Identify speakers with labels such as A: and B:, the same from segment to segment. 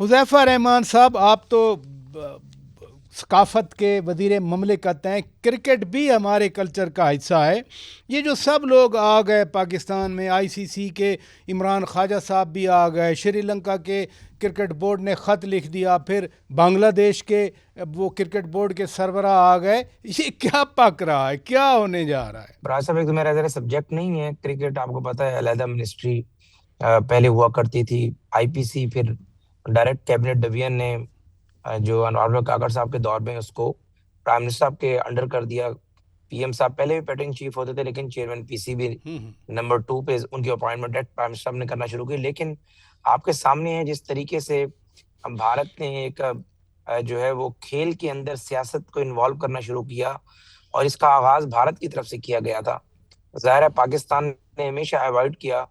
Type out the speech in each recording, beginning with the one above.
A: حذیفہ رحمان صاحب، آپ تو ثقافت کے وزیر مملکت ہیں، کرکٹ بھی ہمارے کلچر کا حصہ ہے۔ یہ جو سب لوگ آ گئے پاکستان میں، آئی سی سی کے عمران خواجہ صاحب بھی آ گئے، شری لنکا کے کرکٹ بورڈ نے خط لکھ دیا، پھر بنگلہ دیش کے وہ کرکٹ بورڈ کے سربراہ آ گئے، یہ کیا پک رہا ہے، کیا ہونے جا رہا ہے؟
B: براج صاحب، ایک تو میرا ذرا سبجیکٹ نہیں ہے کرکٹ، آپ کو پتا ہے علیحدہ منسٹری پہلے ہوا کرتی تھی، آئی پی سی، پھر ڈائریکٹ کیبنٹ ڈویژن نے جو انوار کاکڑ صاحب کے دور میں اس کو پرائم منسٹر صاحب کے انڈر کر دیا۔ پی ایم صاحب پہلے بھی پیٹنگ چیف ہوتے تھے، لیکن چیئرمین پی سی بھی نمبر 2 پہ ان کی اپوائنٹمنٹ پرائم منسٹر صاحب نے کرنا شروع کی۔ لیکن آپ کے سامنے ہے جس طریقے سے بھارت نے ایک جو ہے وہ کھیل کے اندر سیاست کو انوالو کرنا شروع کیا، اور اس کا آغاز بھارت کی طرف سے کیا گیا تھا۔ ظاہر ہے پاکستان نے ہمیشہ اوائڈ کیا،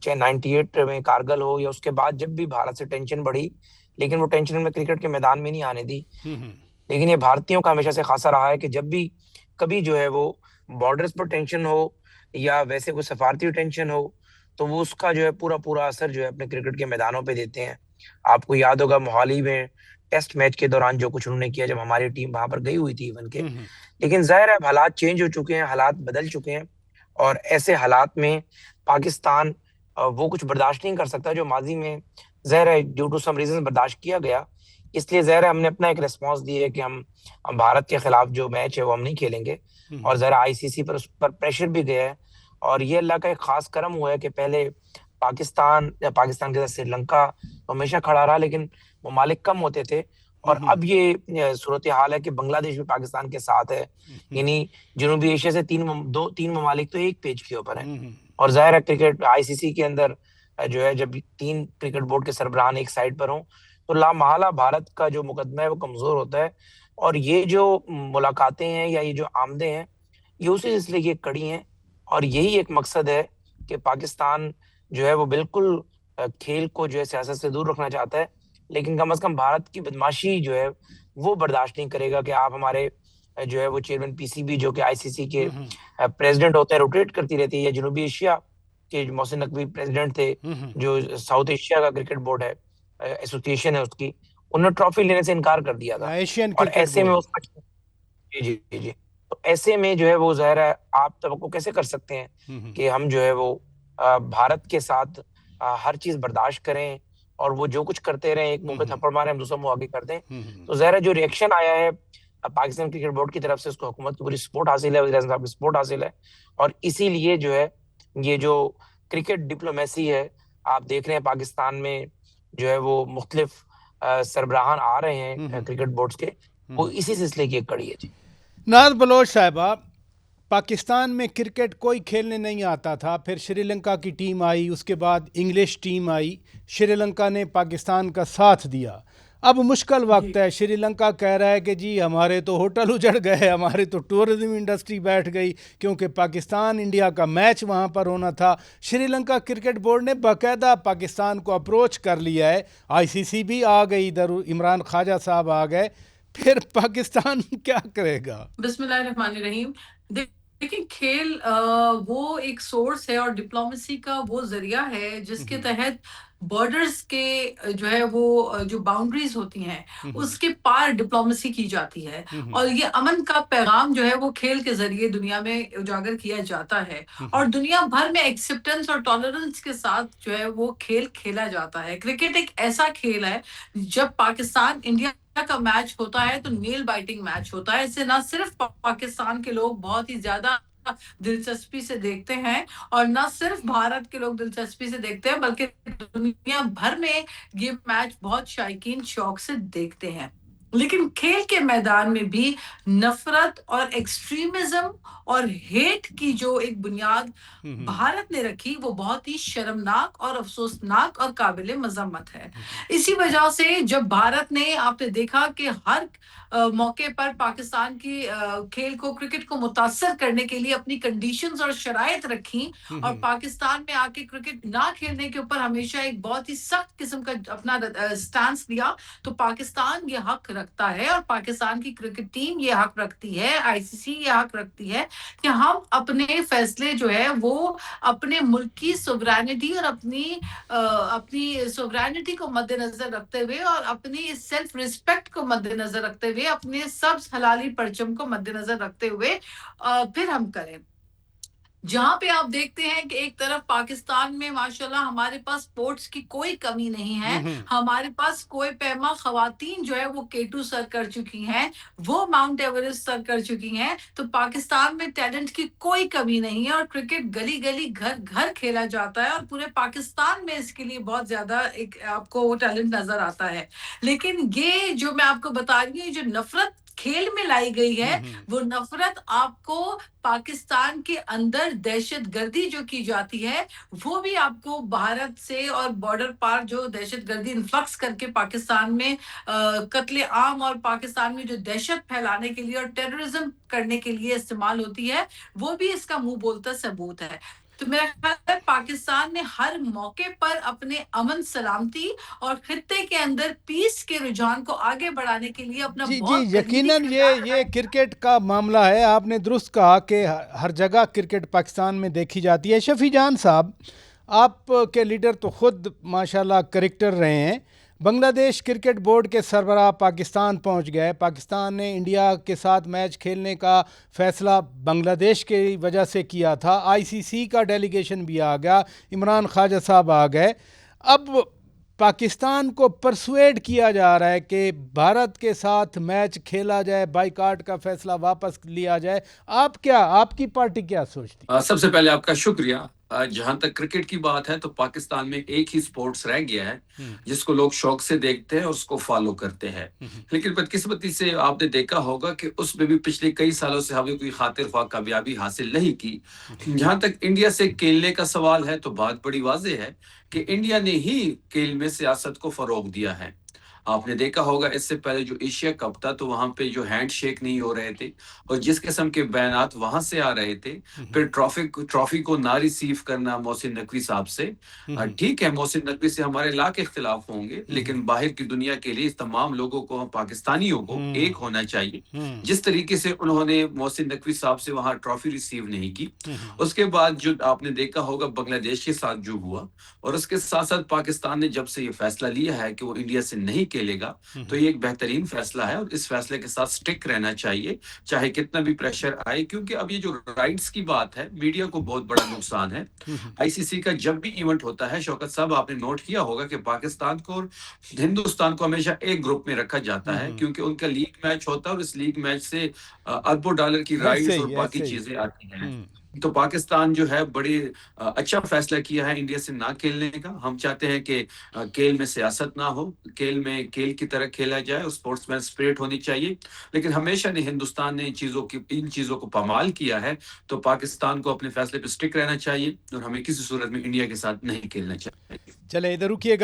B: چاہے 98 میں کارگل ہو یا اس کے بعد جب بھی بھارت سے ٹینشن بڑھی، لیکن وہ ٹینشن میں کرکٹ کے میدان میں نہیں آنے دی۔ لیکن یہ بھارتیوں کا ہمیشہ سے خاصا رہا ہے کہ جب بھی کبھی جو ہے وہ بارڈرز پر ٹینشن ہو یا ویسے کوئی سفارتی ٹینشن ہو، تو وہ اس کا جو ہے پورا اثر جو ہے اپنے کرکٹ کے میدانوں پہ دیتے ہیں۔ آپ کو یاد ہوگا موہالی میں ٹیسٹ میچ کے دوران جو کچھ انہوں نے کیا، جب ہماری ٹیم وہاں پر گئی ہوئی تھی ایون کے۔ لیکن ظاہر ہے حالات چینج ہو چکے ہیں، حالات بدل چکے ہیں، اور ایسے حالات میں پاکستان وہ کچھ برداشت نہیں کر سکتا جو ماضی میں ظاہر ہے ڈیو ٹو سم ریزن برداشت کیا گیا۔ اس لیے ظاہر ہے ہم نے اپنا ایک ریسپانس دی ہے کہ ہم بھارت کے خلاف جو میچ ہے وہ ہم نہیں کھیلیں گے، اور ظاہر آئی سی سی پر اس پر پریشر بھی گیا ہے، اور یہ اللہ کا ایک خاص کرم ہوا ہے کہ پہلے پاکستان کے ساتھ سری لنکا ہمیشہ کھڑا رہا، لیکن ممالک کم ہوتے تھے، اور اب یہ صورتحال ہے کہ بنگلہ دیش بھی پاکستان کے ساتھ ہے، یعنی جنوبی ایشیا سے تین ممالک تو ایک پیج کے اوپر ہیں۔ اور ظاہر ہے کرکٹ آئی سی سی کے اندر جو ہے جب 3 کرکٹ بورڈ کے سربراہان ایک سائڈ پر ہوں تو لامحالہ بھارت کا جو مقدمہ ہے وہ کمزور ہوتا ہے، اور یہ جو ملاقاتیں ہیں یا یہ جو آمدیں ہیں یہ اسی سلسلے کی ایک کڑی ہیں، اور یہی ایک مقصد ہے کہ پاکستان جو ہے وہ بالکل کھیل کو جو ہے سیاست سے دور رکھنا چاہتا ہے، لیکن کم از کم بھارت کی بدماشی جو ہے وہ برداشت نہیں کرے گا کہ آپ ہمارے جو ہے وہ چیئرمین پی سی بی جو کہ آئی سی سی کے پریزیڈنٹ ہوتے ہیں، روٹیٹ کرتی رہتی ہے، یا جنوبی ایشیا کے محسن نقوی پریزیڈنٹ تھے، جو ساؤتھ ایشیا کا کرکٹ بورڈ ہے، ایسوسیشن ہے اس کی، انہوں نے ٹرافی لینے سے انکار کر دیا تھا،
A: ایشین
B: اور
A: کرکٹ
B: ایسے میں
A: بورڈ۔
B: اس کا جی تو ایسے میں جو ہے وہ ظاہر ہے آپ توقع کیسے کر سکتے ہیں کہ ہم جو ہے وہ بھارت کے ساتھ ہر چیز برداشت کریں، اور وہ جو کچھ کرتے رہیں، ایک منہ پہ تھپڑ مارے ہم دوسرا منہ آگے کر دیں۔ تو ظاہر ہے جو ریئیکشن آیا ہے پاکستان کرکٹ بورڈ کی طرف سے، اس کو حکومت کی پوری سپورٹ حاصل ہے، وزیر اعظم صاحب کی سپورٹ حاصل ہے، اور اسی لیے جو ہے یہ جو کرکٹ ڈپلومیسی ہے آپ دیکھ رہے ہیں پاکستان میں جو ہے وہ مختلف سربراہان آ رہے ہیں کرکٹ بورڈز کے، وہ اسی سلسلے کی ایک کڑی ہے۔ جی
A: ناز بلوچ صاحبہ، پاکستان میں کرکٹ کوئی کھیلنے نہیں آتا تھا، پھر شری لنکا کی ٹیم آئی، اس کے بعد English team I, Sri Lanka نے پاکستان کا ساتھ دیا۔ اب مشکل وقت ہے، شری لنکا کہہ رہا ہے کہ جی ہمارے تو ہوٹل اجڑ گئے، ہمارے تو ٹورزم انڈسٹری بیٹھ گئی، کیونکہ پاکستان انڈیا کا میچ وہاں پر ہونا تھا۔ شری لنکا کرکٹ بورڈ نے باقاعدہ پاکستان کو اپروچ کر لیا ہے، آئی سی سی بھی آ گئی ادھر، عمران خواجہ صاحب آ گئے، پھر پاکستان کیا کرے گا؟
C: بسم اللہ الرحمن الرحیم۔ دیکھیں، کھیل وہ ایک سورس ہے اور ڈپلومیسی کا وہ ذریعہ ہے جس کے تحت بارڈرز کے جو ہے وہ جو باؤنڈریز ہوتی ہیں اس کے پار ڈپلومیسی کی جاتی ہے، اور یہ امن کا پیغام جو ہے وہ کھیل کے ذریعے دنیا میں اجاگر کیا جاتا ہے، اور دنیا بھر میں ایکسیپٹنس اور ٹالرنس کے ساتھ جو ہے وہ کھیل کھیلا جاتا ہے۔ کرکٹ ایک ایسا کھیل ہے جب پاکستان انڈیا کا میچ ہوتا ہے تو نیل بائٹنگ میچ ہوتا ہے، اسے نہ صرف پاکستان کے لوگ بہت ہی زیادہ دلچسپی سے دیکھتے ہیں، اور نہ صرف بھارت کے لوگ دلچسپی سے دیکھتے ہیں، بلکہ دنیا بھر میں یہ میچ بہت شائقین شوق سے دیکھتے ہیں۔ لیکن کھیل کے میدان میں بھی نفرت اور ایکسٹریمزم اور ہیٹ کی جو ایک بنیاد بھارت نے رکھی وہ بہت ہی شرمناک اور افسوسناک اور قابل مذمت ہے۔ اسی وجہ سے جب بھارت نے، آپ نے دیکھا کہ ہر موقع پر پاکستان کی کھیل کو، کرکٹ کو متاثر کرنے کے لیے اپنی کنڈیشنز اور شرائط رکھیں، اور پاکستان میں آ کے کرکٹ نہ کھیلنے کے اوپر ہمیشہ ایک بہت ہی سخت قسم کا اپنا سٹانس لیا، تو پاکستان یہ حق رکھتا ہے اور پاکستان کی کرکٹ ٹیم یہ حق رکھتی ہے, آئی سی سی یہ حق رکھتی ہے کہ ہم اپنے فیصلے جو ہے وہ اپنے ملک کی سوورینٹی اور اپنی سوورینٹی کو مد نظر رکھتے ہوئے اور اپنی سیلف ریسپیکٹ کو مد نظر رکھتے ہوئے, اپنے سبز حلالی پرچم کو مد نظر رکھتے ہوئے پھر ہم کریں. جہاں پہ آپ دیکھتے ہیں کہ ایک طرف پاکستان میں ماشاءاللہ ہمارے پاس سپورٹس کی کوئی کمی نہیں ہے, ہمارے پاس کوئی پیما خواتین جو ہے وہ K2 سر کر چکی ہیں, وہ ماؤنٹ ایورسٹ سر کر چکی ہیں, تو پاکستان میں ٹیلنٹ کی کوئی کمی نہیں ہے اور کرکٹ گلی گلی گھر گھر کھیلا جاتا ہے اور پورے پاکستان میں اس کے لیے بہت زیادہ ایک آپ کو وہ ٹیلنٹ نظر آتا ہے. لیکن یہ جو میں آپ کو بتا رہی ہوں, جو نفرت کھیل میں لائی گئی ہے, وہ نفرت آپ کو پاکستان کے اندر دہشت گردی جو کی جاتی ہے وہ بھی آپ کو بھارت سے اور بارڈر پار جو دہشت گردی انفلکس کر کے پاکستان میں قتل عام اور پاکستان میں جو دہشت پھیلانے کے لیے اور ٹیررزم کرنے کے لیے استعمال ہوتی ہے, وہ بھی اس کا منہ بولتا ثبوت ہے. تو میرا خیال ہے پاکستان نے ہر موقع پر اپنے امن سلامتی اور خطے کے اندر پیس کے رجحان کو آگے بڑھانے کے لیے اپنا
A: جی
C: بہت
A: یقیناً یہ کرکٹ کا معاملہ ہے. آپ نے درست کہا کہ ہر جگہ کرکٹ پاکستان میں دیکھی جاتی ہے. شفیع جان صاحب, آپ کے لیڈر تو خود ماشاءاللہ کرکٹر رہے ہیں. بنگلہ دیش کرکٹ بورڈ کے سربراہ پاکستان پہنچ گئے. پاکستان نے انڈیا کے ساتھ میچ کھیلنے کا فیصلہ بنگلہ دیش کی وجہ سے کیا تھا. آئی سی سی کا ڈیلیگیشن بھی آ گیا, عمران خواجہ صاحب آ گئے. اب پاکستان کو پرسویڈ کیا جا رہا ہے کہ بھارت کے ساتھ میچ کھیلا جائے, بائیکاٹ کا فیصلہ واپس لیا جائے. آپ کی پارٹی کیا سوچتی؟
D: سب سے پہلے آپ کا شکریہ. جہاں تک کرکٹ کی بات ہے تو پاکستان میں ایک ہی سپورٹس رہ گیا ہے جس کو لوگ شوق سے دیکھتے ہیں اور اس کو فالو کرتے ہیں, لیکن بدقسمتی سے آپ نے دیکھا ہوگا کہ اس میں بھی پچھلے کئی سالوں سے ہمیں کوئی خاطر خواہ کامیابی حاصل نہیں کی. جہاں تک انڈیا سے کھیلنے کا سوال ہے تو بات بڑی واضح ہے کہ انڈیا نے ہی کھیل میں سیاست کو فروغ دیا ہے. آپ نے دیکھا ہوگا اس سے پہلے جو ایشیا کپ تھا تو وہاں پہ جو ہینڈ شیک نہیں ہو رہے تھے اور جس قسم کے بیانات وہاں سے آ رہے تھے, پھر ٹرافی کو نہ ریسیو کرنا محسن نقوی صاحب سے. ٹھیک ہے, محسن نقوی سے ہمارے لاکھ اختلاف ہوں گے, لیکن باہر کی دنیا کے لیے تمام لوگوں کو, پاکستانیوں کو ایک ہونا چاہیے. جس طریقے سے انہوں نے محسن نقوی صاحب سے وہاں ٹرافی ریسیو نہیں کی, اس کے بعد جو آپ نے دیکھا ہوگا بنگلہ دیش کے ساتھ جو ہوا, اور اس کے ساتھ ساتھ پاکستان نے جب سے یہ فیصلہ لیا ہے کہ وہ انڈیا سے نہیں کھیلے گا, تو یہ ایک بہترین فیصلہ ہے اور اس فیصلے کے ساتھ سٹک رہنا چاہیے چاہے کتنا بھی پریشر آئے. کیونکہ اب یہ جو رائٹس کی بات ہے, میڈیا کو بہت بڑا نقصان ہے. آئی سی سی کا جب بھی ایونٹ ہوتا ہے, شوکت صاحب آپ نے نوٹ کیا ہوگا کہ پاکستان کو اور ہندوستان کو ہمیشہ ایک گروپ میں رکھا جاتا ہے, کیونکہ ان کا لیگ میچ ہوتا ہے اور اس لیگ میچ سے اربوں ڈالر کی رائٹس اور باقی چیزیں آتی ہیں. تو پاکستان جو ہے بڑی اچھا فیصلہ کیا ہے انڈیا سے نہ کھیلنے کا. ہم چاہتے ہیں کہ کھیل میں سیاست نہ ہو, کھیل میں کھیل کی طرح کھیلا جائے اور اسپورٹس مین اسپرٹ ہونی چاہیے. لیکن ہمیشہ نے ہندوستان نے ان چیزوں کو پامال کیا ہے, تو پاکستان کو اپنے فیصلے پہ سٹک رہنا چاہیے اور ہمیں کسی صورت میں انڈیا کے ساتھ نہیں کھیلنا چاہیے.
A: چلے ادھر رکیے گا.